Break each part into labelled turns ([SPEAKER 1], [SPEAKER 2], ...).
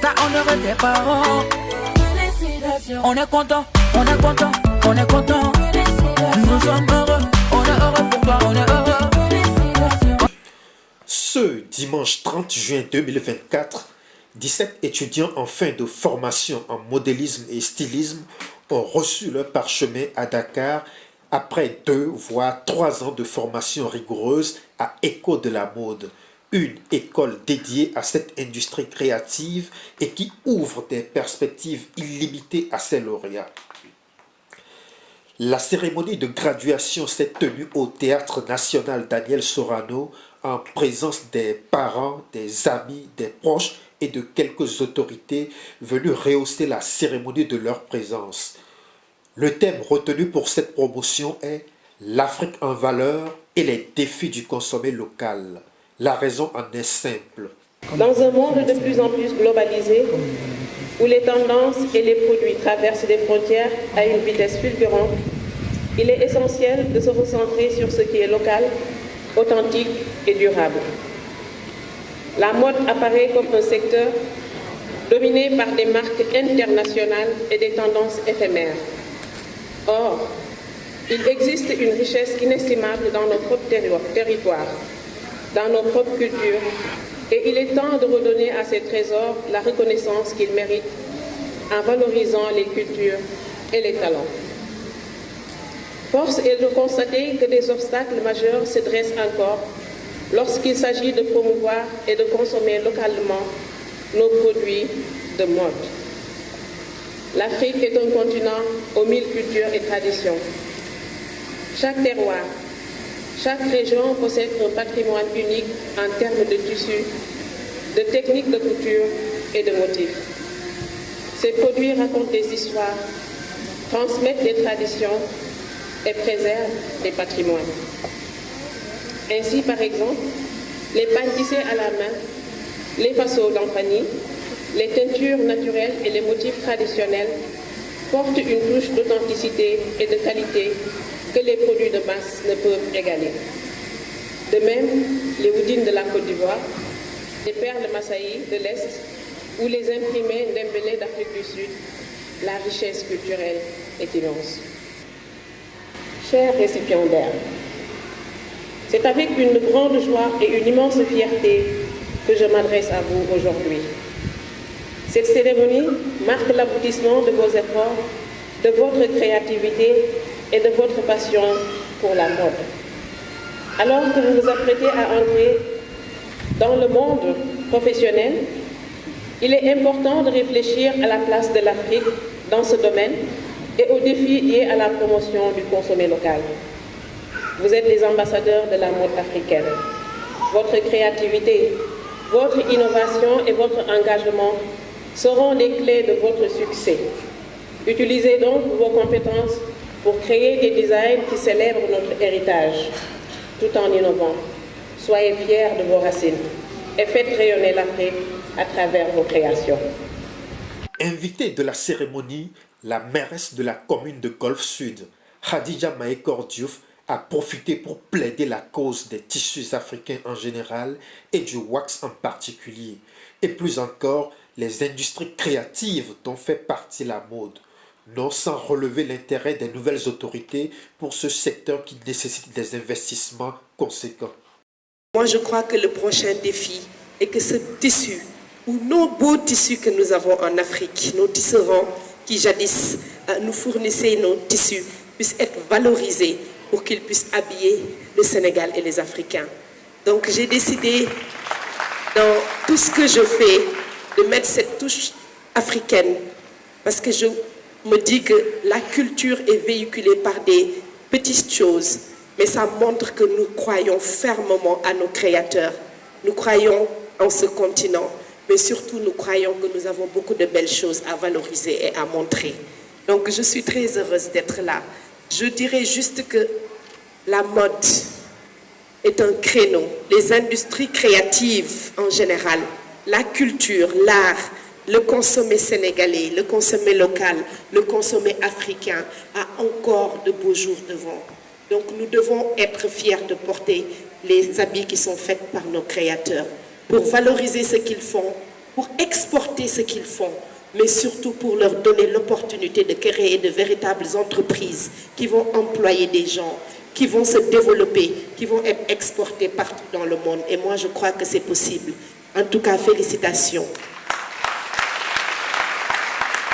[SPEAKER 1] T'as honoré tes parents. On est content, on est content, on est content. Nous sommes heureux, on est heureux pour toi, on est heureux.
[SPEAKER 2] Ce dimanche 30 juin 2024, 17 étudiants en fin de formation en modélisme et stylisme ont reçu leur parchemin à Dakar après 2 voire 3 ans de formation rigoureuse à École de la mode, une école dédiée à cette industrie créative et qui ouvre des perspectives illimitées à ses lauréats. La cérémonie de graduation s'est tenue au Théâtre National Daniel Sorano en présence des parents, des amis, des proches et de quelques autorités venues rehausser la cérémonie de leur présence. Le thème retenu pour cette promotion est « L'Afrique en valeur et les défis du consommé local ». La raison en est simple.
[SPEAKER 3] Dans un monde de plus en plus globalisé, où les tendances et les produits traversent des frontières à une vitesse fulgurante, il est essentiel de se recentrer sur ce qui est local, authentique et durable. La mode apparaît comme un secteur dominé par des marques internationales et des tendances éphémères. Or, il existe une richesse inestimable dans nos propres territoires, dans nos propres cultures, et il est temps de redonner à ces trésors la reconnaissance qu'ils méritent en valorisant les cultures et les talents. Force est de constater que des obstacles majeurs se dressent encore lorsqu'il s'agit de promouvoir et de consommer localement nos produits de mode. L'Afrique est un continent aux 1000 cultures et traditions. Chaque terroir, chaque région possède un patrimoine unique en termes de tissus, de techniques de couture et de motifs. Ces produits racontent des histoires, transmettent des traditions et préservent des patrimoines. Ainsi, par exemple, les pagnes tissées à la main, les fasceaux d'Ampani, les teintures naturelles et les motifs traditionnels portent une touche d'authenticité et de qualité que les produits de masse ne peuvent égaler. De même, les houdines de la Côte d'Ivoire, les perles Massaï de l'Est ou les imprimés Dembélé d'Afrique du Sud, la richesse culturelle est immense. Chers récipiendaires, c'est avec une grande joie et une immense fierté que je m'adresse à vous aujourd'hui. Cette cérémonie marque l'aboutissement de vos efforts, de votre créativité et de votre passion pour la mode. Alors que vous vous apprêtez à entrer dans le monde professionnel, il est important de réfléchir à la place de l'Afrique dans ce domaine et aux défis liés à la promotion du consommé local. Vous êtes les ambassadeurs de la mode africaine. Votre créativité, votre innovation et votre engagement seront les clés de votre succès. Utilisez donc vos compétences pour créer des designs qui célèbrent notre héritage, tout en innovant. Soyez fiers de vos racines et faites rayonner l'Afrique à travers vos créations.
[SPEAKER 2] Invitée de la cérémonie, la mairesse de la commune de Golfe Sud, Khadija Mahécor Diouf, a profité pour plaider la cause des tissus africains en général et du wax en particulier, et plus encore les industries créatives dont fait partie la mode, non sans relever l'intérêt des nouvelles autorités pour ce secteur qui nécessite des investissements conséquents.
[SPEAKER 4] Moi, je crois que le prochain défi est que ce tissu, ou nos beaux tissus que nous avons en Afrique, nos tisserands qui jadis nous fournissaient nos tissus, puissent être valorisés pour qu'ils puissent habiller le Sénégal et les Africains. Donc j'ai décidé, dans tout ce que je fais, de mettre cette touche africaine, parce que je me dis que la culture est véhiculée par des petites choses, mais ça montre que nous croyons fermement à nos créateurs, nous croyons en ce continent, mais surtout nous croyons que nous avons beaucoup de belles choses à valoriser et à montrer. Donc je suis très heureuse d'être là. Je dirais juste que la mode est un créneau. Les industries créatives en général, la culture, l'art, le consommé sénégalais, le consommé local, le consommé africain a encore de beaux jours devant. Donc nous devons être fiers de porter les habits qui sont faits par nos créateurs pour valoriser ce qu'ils font, pour exporter ce qu'ils font, mais surtout pour leur donner l'opportunité de créer de véritables entreprises qui vont employer des gens, qui vont se développer, qui vont être exportés partout dans le monde. Et moi, je crois que c'est possible. En tout cas, félicitations.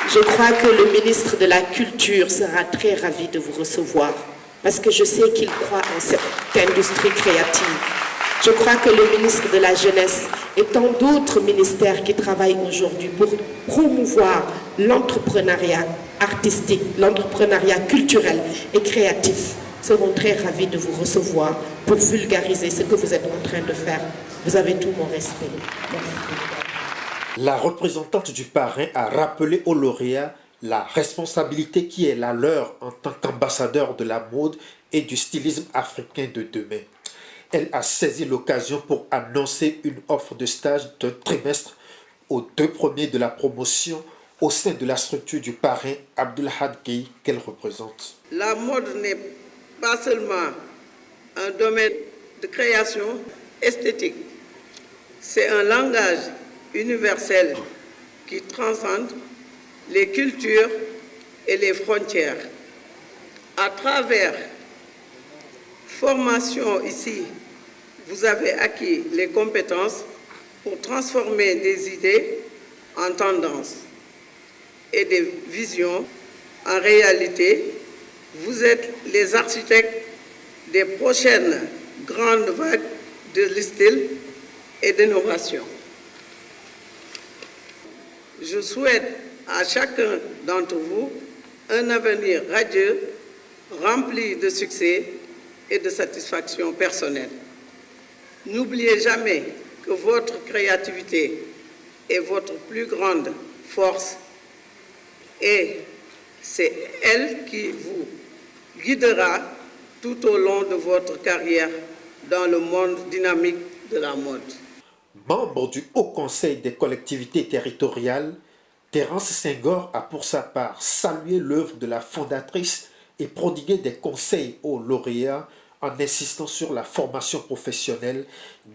[SPEAKER 4] Je crois que le ministre de la Culture sera très ravi de vous recevoir, parce que je sais qu'il croit en cette industrie créative. Je crois que le ministre de la Jeunesse et tant d'autres ministères qui travaillent aujourd'hui pour promouvoir l'entrepreneuriat artistique, l'entrepreneuriat culturel et créatif seront très ravis de vous recevoir pour vulgariser ce que vous êtes en train de faire. Vous avez tout mon respect. Merci.
[SPEAKER 2] La représentante du parrain a rappelé aux lauréats la responsabilité qui est la leur en tant qu'ambassadeur de la mode et du stylisme africain de demain. Elle a saisi l'occasion pour annoncer une offre de stage d'un trimestre aux 2 premiers de la promotion au sein de la structure du parrain Abdoulahad Gueye qu'elle représente.
[SPEAKER 5] La mode n'est pas seulement un domaine de création esthétique, c'est un langage universel qui transcende les cultures et les frontières. À travers formation ici, vous avez acquis les compétences pour transformer des idées en tendances et des visions en réalité. Vous êtes les architectes des prochaines grandes vagues de style et d'innovation. Je souhaite à chacun d'entre vous un avenir radieux, rempli de succès et de satisfaction personnelle. N'oubliez jamais que votre créativité est votre plus grande force et c'est elle qui vous guidera tout au long de votre carrière dans le monde dynamique de la mode.
[SPEAKER 2] Membre du Haut Conseil des collectivités territoriales, Terence Senghor a pour sa part salué l'œuvre de la fondatrice et prodigué des conseils aux lauréats en insistant sur la formation professionnelle,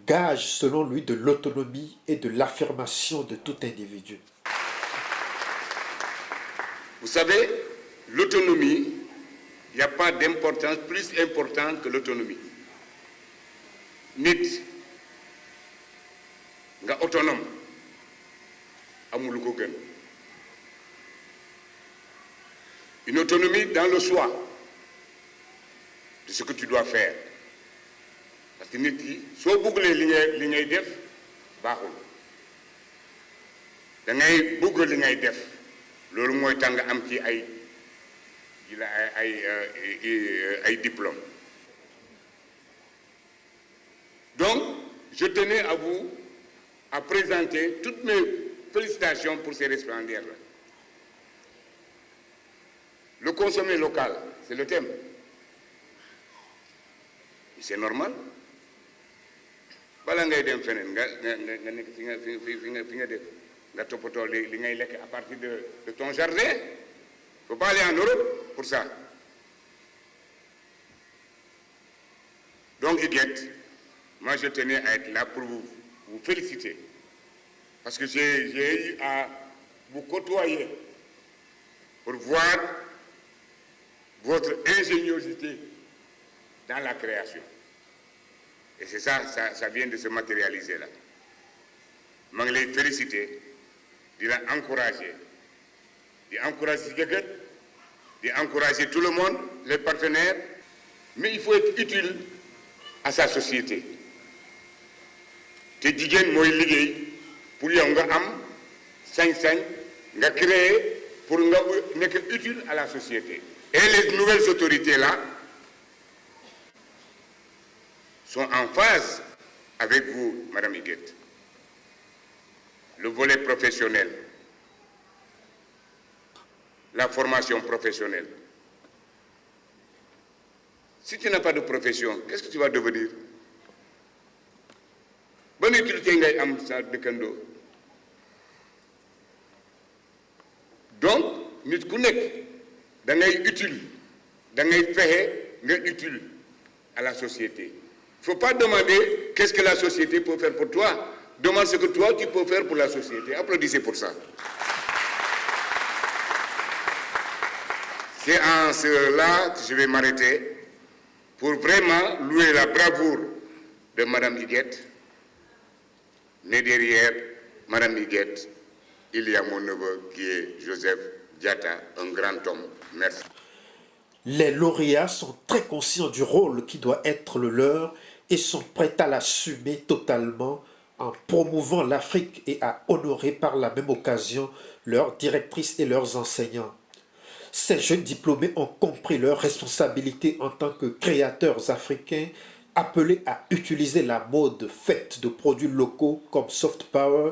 [SPEAKER 2] gage selon lui de l'autonomie et de l'affirmation de tout individu.
[SPEAKER 6] Vous savez, l'autonomie, il n'y a pas d'importance plus importante que l'autonomie. Nit nga autonome amul lu ko gën. Une autonomie dans le choix de ce que tu dois faire. Parce que nit ki soo bëggee li ngay def baaxul. Da ngay bëgg li ngay def. Loolu mooy tax nga am ci ay diplôme. Donc, je tenais à vous à présenter toutes mes félicitations pour ces récipiendaires-là. Le consommer local, c'est le thème. C'est normal. Bala ngay dem feneen nga nekk fi nga def nga toppatoo li ngay lekk à partir de ton jardin. Il ne faut pas aller en Europe pour ça. Donc, Iguette, moi je tenais à être là pour vous féliciter. Parce que j'ai eu à vous côtoyer pour voir votre ingéniosité dans la création. Et c'est ça vient de se matérialiser là. Je vais les féliciter, de l'encourager. D'encourager quelqu'un, d'encourager tout le monde, les partenaires, mais il faut être utile à sa société. Te jigéen mooy liggéey pour yow nga am sañ-sañ nga créer pour nga nekk utile à la société. Et les nouvelles autorités là sont en phase avec vous, Madame Iguette. Le volet professionnel, la formation professionnelle. Si tu n'as pas de profession, qu'est-ce que tu vas devenir? Bonne utilité ngay am sa dëkkandoo. Donc nit ku nekk da ngay utile, da ngay fexe nga utile à la société. Il ne faut pas demander qu'est-ce que la société peut faire pour toi, demande ce que toi tu peux faire pour la société. Applaudissez pour ça. C'est en cela que je vais m'arrêter pour vraiment louer la bravoure de Madame Higuette. Mais derrière Madame Higuette, il y a mon neveu qui est Joseph Diatta, un grand homme. Merci.
[SPEAKER 2] Les lauréats sont très conscients du rôle qui doit être le leur et sont prêts à l'assumer totalement en promouvant l'Afrique et à honorer par la même occasion leurs directrices et leurs enseignants. Ces jeunes diplômés ont compris leurs responsabilités en tant que créateurs africains, appelés à utiliser la mode faite de produits locaux comme soft power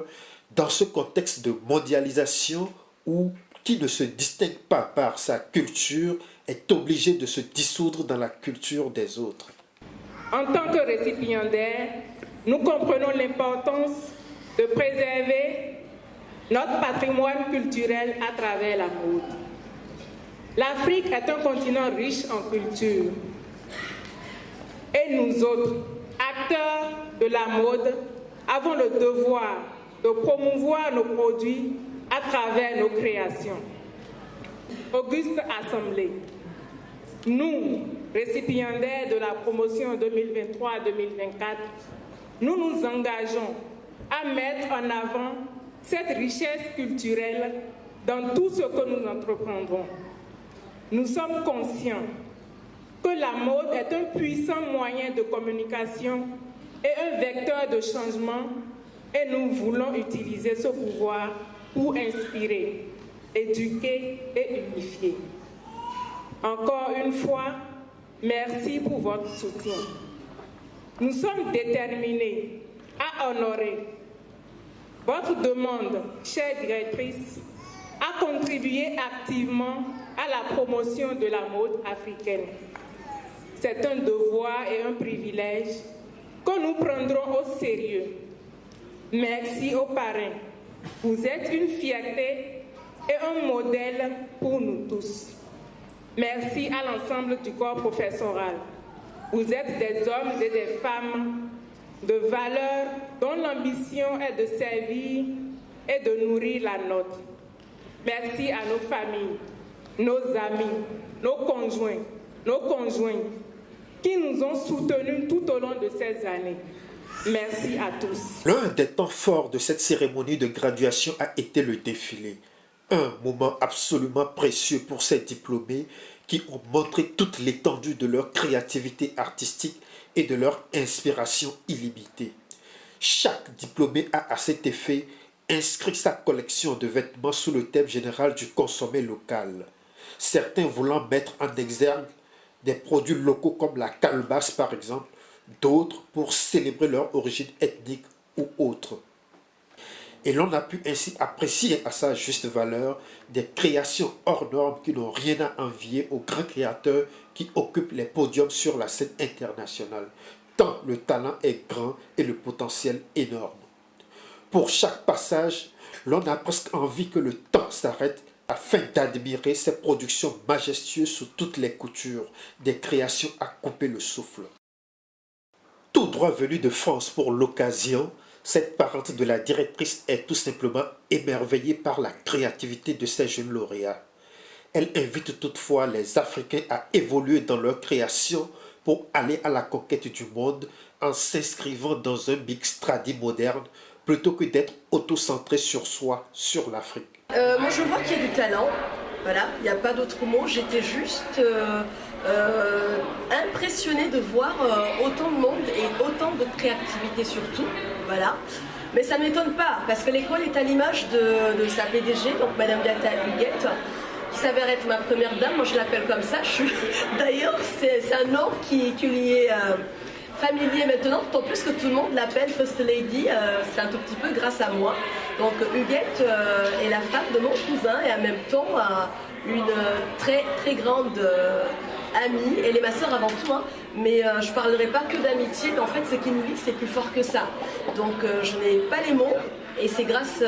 [SPEAKER 2] dans ce contexte de mondialisation où qui ne se distingue pas par sa culture est obligé de se dissoudre dans la culture des autres.
[SPEAKER 7] En tant que récipiendaires, nous comprenons l'importance de préserver notre patrimoine culturel à travers la mode. L'Afrique est un continent riche en culture. Et nous autres, acteurs de la mode, avons le devoir de promouvoir nos produits à travers nos créations. Auguste Assemblée, nous, récipiendaires de la promotion 2023-2024, nous nous engageons à mettre en avant cette richesse culturelle dans tout ce que nous entreprendrons. Nous sommes conscients que la mode est un puissant moyen de communication et un vecteur de changement et nous voulons utiliser ce pouvoir pour inspirer, éduquer et unifier. Encore une fois, merci pour votre soutien. Nous sommes déterminés à honorer votre demande, chère directrice, à contribuer activement à la promotion de la mode africaine. C'est un devoir et un privilège que nous prendrons au sérieux. Merci aux parrains. Vous êtes une fierté et un modèle pour nous tous. Merci à l'ensemble du corps professoral. Vous êtes des hommes et des femmes de valeur dont l'ambition est de servir et de nourrir la nôtre. Merci à nos familles, nos amis, nos conjoints qui nous ont soutenus tout au long de ces années. Merci à tous.
[SPEAKER 2] L'un des temps forts de cette cérémonie de graduation a été le défilé. Un moment absolument précieux pour ces diplômés qui ont montré toute l'étendue de leur créativité artistique et de leur inspiration illimitée. Chaque diplômé a à cet effet inscrit sa collection de vêtements sous le thème général du consommé local. Certains voulant mettre en exergue des produits locaux comme la calebasse par exemple, d'autres pour célébrer leur origine ethnique ou autre. Et l'on a pu ainsi apprécier à sa juste valeur des créations hors normes qui n'ont rien à envier aux grands créateurs qui occupent les podiums sur la scène internationale, tant le talent est grand et le potentiel énorme. Pour chaque passage, l'on a presque envie que le temps s'arrête afin d'admirer ces productions majestueuses sous toutes les coutures, des créations à couper le souffle. Tout droit venu de France pour l'occasion, cette parente de la directrice est tout simplement émerveillée par la créativité de ces jeunes lauréats. Elle invite toutefois les Africains à évoluer dans leur création pour aller à la conquête du monde en s'inscrivant dans un mix tradi moderne plutôt que d'être auto-centré sur soi, sur l'Afrique.
[SPEAKER 8] Moi je vois qu'il y a du talent, voilà, il n'y a pas d'autre mot, j'étais juste impressionnée de voir autant de monde et autant de créativité surtout, voilà. Mais ça ne m'étonne pas, parce que l'école est à l'image de sa PDG, donc Madame Diatta Higuette, qui s'avère être ma première dame, moi je l'appelle comme ça, d'ailleurs c'est un nom qui lui est familier maintenant, d'autant plus que tout le monde l'appelle First Lady, c'est un tout petit peu grâce à moi. Donc Huguette est la femme de mon cousin et en même temps une très très grande amie. Elle est ma soeur avant tout, hein, mais je ne parlerai pas que d'amitié, mais en fait ce qui nous lie c'est plus fort que ça. Donc je n'ai pas les mots Et c'est grâce,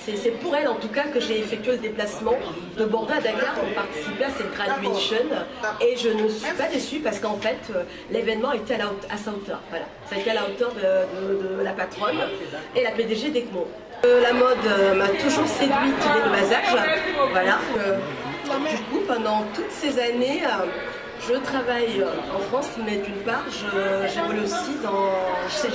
[SPEAKER 8] c'est pour elle en tout cas que j'ai effectué le déplacement de Bordeaux à Dakar pour participer à cette graduation. Et je ne suis pas déçue parce qu'en fait, l'événement était à sa hauteur. Voilà. Ça a été à la hauteur de la patronne et la PDG d'ECMO. La mode m'a toujours séduite dès le bas âge. Voilà. Du coup, pendant toutes ces années, je travaille en France, mais d'une part, j'évolue aussi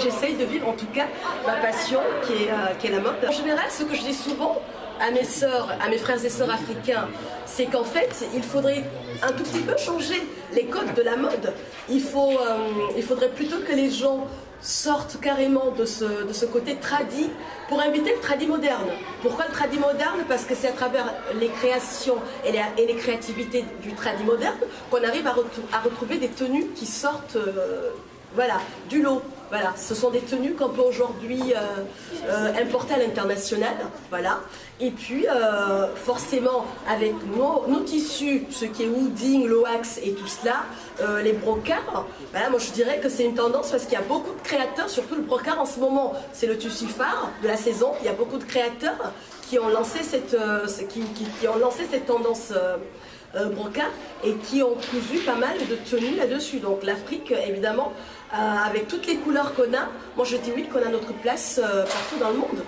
[SPEAKER 8] j'essaye de vivre en tout cas ma passion qui est la mode. En général, ce que je dis souvent à mes sœurs, à mes frères et sœurs africains, c'est qu'en fait, il faudrait un tout petit peu changer les codes de la mode. Il faudrait plutôt que les gens sortent carrément de ce côté tradi pour inviter le tradi moderne. Pourquoi le tradi moderne? Parce que c'est à travers les créations et les créativités du tradi moderne qu'on arrive à retrouver des tenues qui sortent voilà, du lot. Voilà, ce sont des tenues qu'on peut aujourd'hui importer à l'international. Voilà. Et puis, forcément, avec nos tissus, ce qui est wooding, le wax et tout cela, les brocarts, voilà, moi je dirais que c'est une tendance parce qu'il y a beaucoup de créateurs, surtout le brocart en ce moment, c'est le tissu phare de la saison. Il y a beaucoup de créateurs qui ont lancé cette tendance brocart et qui ont cousu pas mal de tenues là-dessus. Donc l'Afrique, évidemment, avec toutes les couleurs qu'on a, moi je dis oui qu'on a notre place partout dans le monde.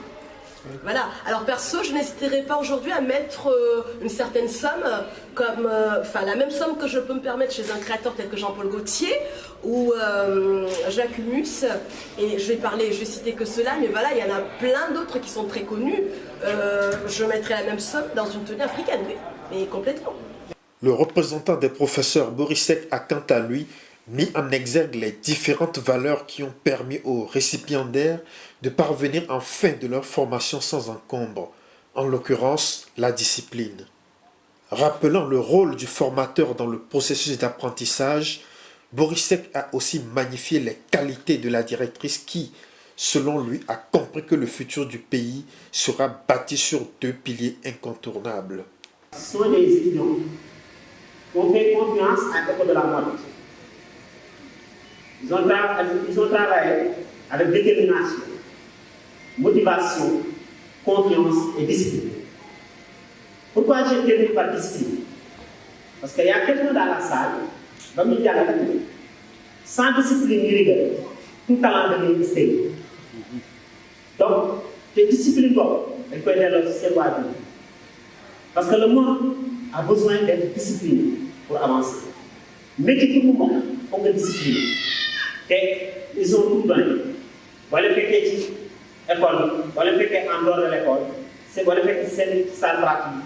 [SPEAKER 8] Voilà. Alors perso, je n'hésiterai pas aujourd'hui à mettre une certaine somme, comme, la même somme que je peux me permettre chez un créateur tel que Jean-Paul Gaultier ou Jacques Humus. Et je vais citer que cela, mais voilà, il y en a plein d'autres qui sont très connus. Je mettrai la même somme dans une tenue africaine, oui, mais complètement.
[SPEAKER 2] Le représentant des professeurs Boris Seck a quant à lui mis en exergue les différentes valeurs qui ont permis aux récipiendaires de parvenir en fin de leur formation sans encombre, en l'occurrence la discipline. Rappelant le rôle du formateur dans le processus d'apprentissage, Boris Seck a aussi magnifié les qualités de la directrice qui, selon lui, a compris que le futur du pays sera bâti sur 2 piliers incontournables.
[SPEAKER 9] Ce sont des étudiants qui ont fait confiance à l'école de la mode. Ils ont travaillé avec détermination, motivation, confiance et discipline. Pourquoi j'ai terminé par discipline? Parce qu'il y a quelqu'un dans la salle, sans discipline ni rigueur, tout talent devient mystérieux. Donc, les disciplines, elles peuvent être c'est quoi? Parce que le monde a besoin d'être discipliné pour avancer. Mais tout le monde faut que discipliner. Et ils ont tout donné. Voilà fait que l'école, voilà fait qu'en dehors de l'école, c'est voilà fait que c'est ça pratique.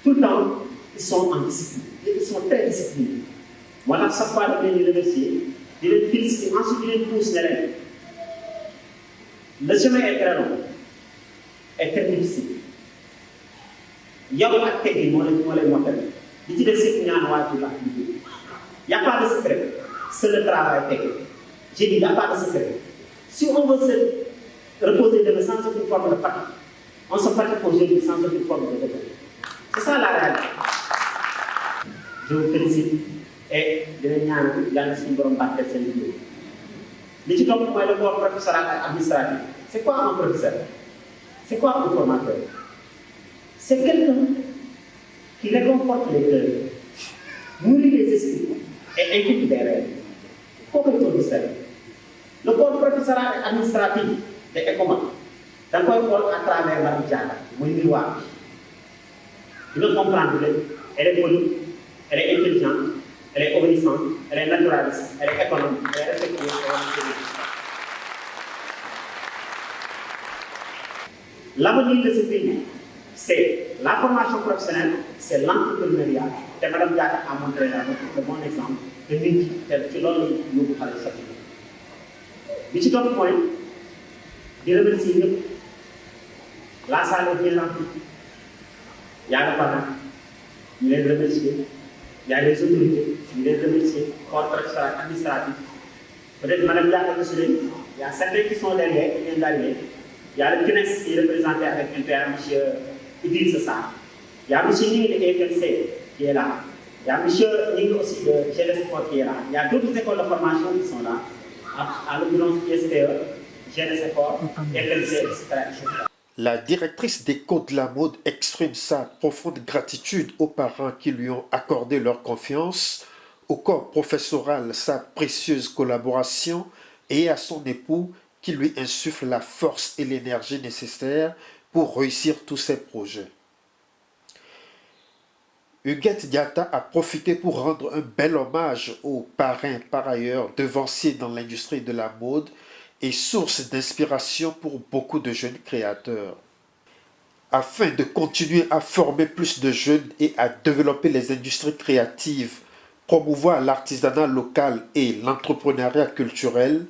[SPEAKER 9] Tout le temps, ils sont en discipline. Ils sont très disciplinés. Voilà, chaque fois que je les remercie, je les félicite, ensuite je les pousse. Le chemin est très long, est très difficile. Il y a un acte qui est mortel. Il y a pas de secret, c'est le travail technique. J'ai dit, il n'y a pas de secret. Si on veut se reposer demain sans aucune forme de fatigue, on se fatigue aujourd'hui sans aucune forme de développement. C'est ça la réalité. Je vous félicite et je vais vous remercier pour me battre cette vidéo. Mais tu comprends, le corps professoral administratif. C'est quoi un professeur? C'est quoi un formateur? C'est quelqu'un qui réconforte les cœurs, nourrit les esprits et inculque des rêves. Pourquoi le le corps professoral administratif est comment? D'accord, à travers la Bidjana, mon miroir. Il veut comprendre, elle est polie, elle est intelligente, elle est obéissante, elle est naturaliste, elle est économique, elle est respectueuse, elle est l'avenir de ce pays, c'est la formation professionnelle, c'est l'entrepreneuriat. Et Mme Diatta a montré le bon exemple de nit qui loolu la ñu xale sax bi ci topp mooy di remercier ñëpp la salle est bien remplie. Il y a le parent, ñu leen remercier, il y a les autorités, ñu leen remercier, corps professoral administratif. Peut-être Mme Diatta aussi leen, il y a certains qui sont derrière, qui viennent d'arriver. Il y a le CNES qui est représenté avec un père, M. Idriss Sarr. Il y a M. Ning de EFMC qui est là. Il y a M. Ning aussi de GLS Sport qui est là. Il y a d'autres écoles de formation qui sont là. À l'occurrence ISPE, je sais pas, et etc.
[SPEAKER 2] La directrice des Codes de la Mode exprime sa profonde gratitude aux parents qui lui ont accordé leur confiance, au corps professoral sa précieuse collaboration et à son époux qui lui insuffle la force et l'énergie nécessaires pour réussir tous ses projets. Huguette Diatta a profité pour rendre un bel hommage au parrain par ailleurs devancier dans l'industrie de la mode et source d'inspiration pour beaucoup de jeunes créateurs. Afin de continuer à former plus de jeunes et à développer les industries créatives, promouvoir l'artisanat local et l'entrepreneuriat culturel,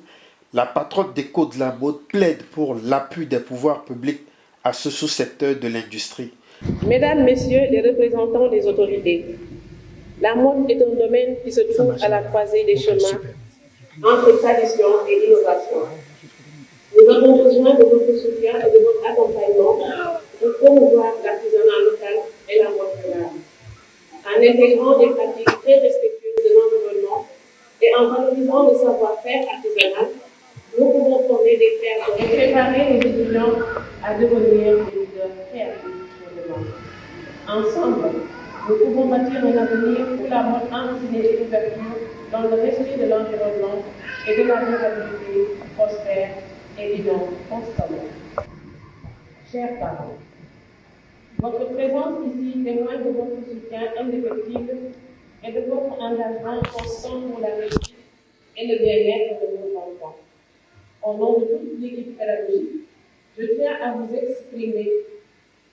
[SPEAKER 2] la patronne des Codes de la Mode plaide pour l'appui des pouvoirs publics à ce sous-secteur de l'industrie.
[SPEAKER 3] Mesdames, Messieurs les représentants des autorités, la mode est un domaine qui se trouve à la croisée des chemins entre tradition et innovation. Nous avons besoin de votre soutien et de votre accompagnement pour promouvoir l'artisanat local et la mode durable, en intégrant des pratiques très respectueuses de l'environnement et en valorisant le savoir-faire artisanal. Nous pouvons former des créateurs et préparer les étudiants à devenir des leaders créatifs pour demain. Ensemble, nous pouvons bâtir un avenir où la mode enracinée et ouverture dans le respect de l'environnement et de la durabilité prospère et innove constamment. Chers parents, votre présence ici témoigne de votre soutien indéfectible et de votre engagement constant pour la réussite et le bien-être de nos enfants. Au nom de toute l'équipe pédagogique, je tiens à vous exprimer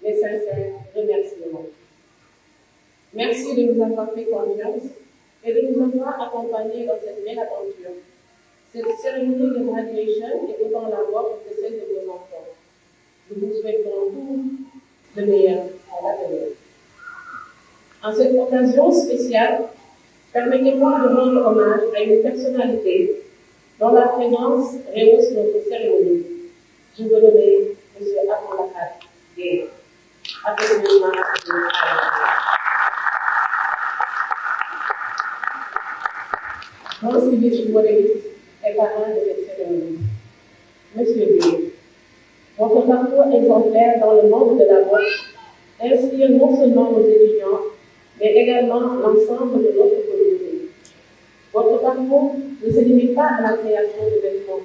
[SPEAKER 3] mes sincères remerciements. Merci de nous avoir fait confiance et de nous avoir accompagnés dans cette belle aventure. Cette cérémonie de graduation est autant la vôtre que celle de vos enfants. Nous vous souhaitons tout le meilleur à l'avenir. En cette occasion spéciale, permettez-moi de rendre hommage à une personnalité dont la présence rehausse notre cérémonie. Je veux nommer M. Abdoulaye Gueye, accompagnement de mon civil modéliste est parrain de cette cérémonie. Monsieur Gueye, votre parcours exemplaire dans le monde de la mode inspire non seulement nos étudiants, mais également l'ensemble de notre communauté. Votre parcours ne se limite pas à la création de vêtements.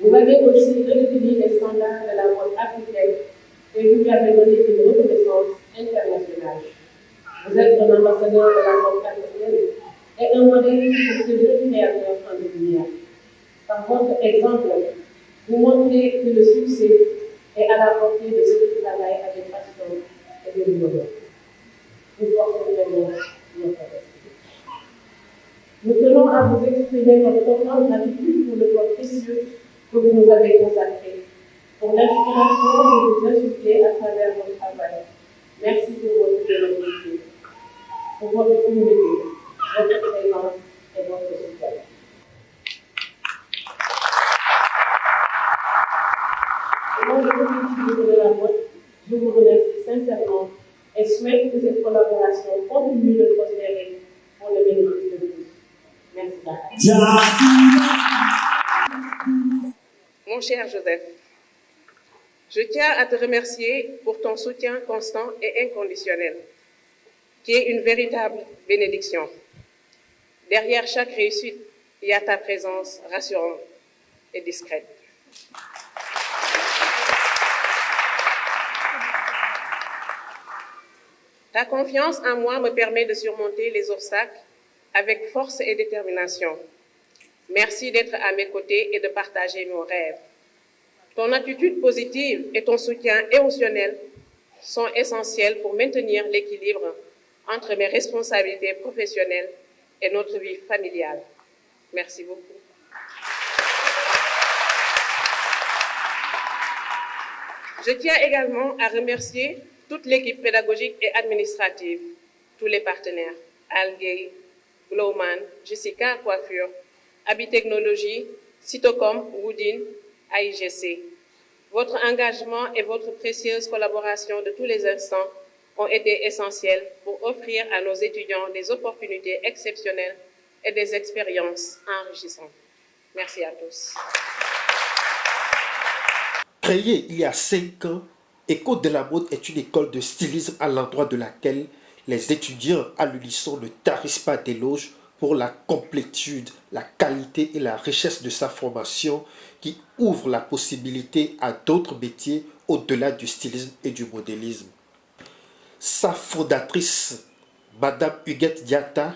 [SPEAKER 3] Vous avez aussi redéfini les standards de la mode africaine et vous lui avez donné une reconnaissance internationale. Vous êtes un ambassadeur de la mode africaine et un modèle pour ce jeune créateur en devenir. Par votre exemple, vous montrez que le succès est à la portée de ceux qui travaillent avec passion et de l'humour. Nous portons vraiment notre respect. Nous tenons à vous exprimer notre profonde gratitude pour le temps précieux que vous nous avez consacré, pour l'inspiration que vous insufflez à travers votre travail. Merci pour votre générosité, pour votre humilité, votre présence et votre soutien. Au nom de toute l'équipe de la mode, je vous remercie sincèrement et souhaite que cette collaboration continue de prospérer pour le bénéfice de tous. Merci. Mon cher Joseph, je tiens à te remercier pour ton soutien constant et inconditionnel, qui est une véritable bénédiction. Derrière chaque réussite, il y a ta présence rassurante et discrète. Ta confiance en moi me permet de surmonter les obstacles avec force et détermination. Merci d'être à mes côtés et de partager nos rêves. Ton attitude positive et ton soutien émotionnel sont essentiels pour maintenir l'équilibre entre mes responsabilités professionnelles et notre vie familiale. Merci beaucoup. Je tiens également à remercier toute l'équipe pédagogique et administrative, tous les partenaires, Algay, Glowman, Jessica Coiffure, Habitechnologie, Cytocom, Woodin, AIGC. Votre engagement et votre précieuse collaboration de tous les instants ont été essentiels pour offrir à nos étudiants des opportunités exceptionnelles et des expériences enrichissantes. Merci à tous.
[SPEAKER 2] Créée il y a 5 ans, École de la mode est une école de stylisme à l'endroit de laquelle les étudiants à l'unisson ne tarissent pas d'éloges pour la complétude, la qualité et la richesse de sa formation qui ouvre la possibilité à d'autres métiers au-delà du stylisme et du modélisme. Sa fondatrice, Madame Huguette Diatta,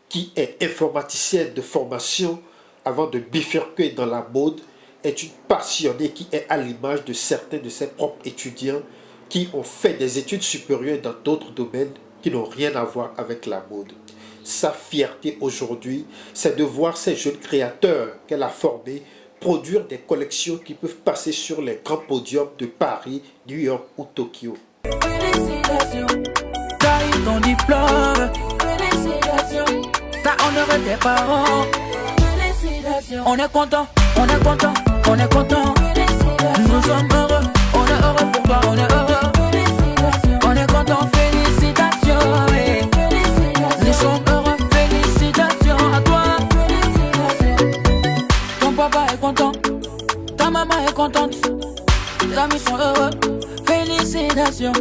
[SPEAKER 2] qui est informaticienne de formation avant de bifurquer dans la mode, est une passionnée qui est à l'image de certains de ses propres étudiants qui ont fait des études supérieures dans d'autres domaines qui n'ont rien à voir avec la mode. Sa fierté aujourd'hui, c'est de voir ces jeunes créateurs qu'elle a formés produire des collections qui peuvent passer sur les grands podiums de Paris, New York ou Tokyo.
[SPEAKER 1] Félicitations, t'as eu ton diplôme. Félicitations, t'as honoré tes parents. Félicitations, on est content, on est content, on est content. Nous sommes heureux, on est heureux pour toi, on est heureux. Félicitations, on est content, félicitations. Nous sommes heureux, félicitations à toi. Ton papa est content, ta maman est contente, tes amis sont heureux. Félicitations.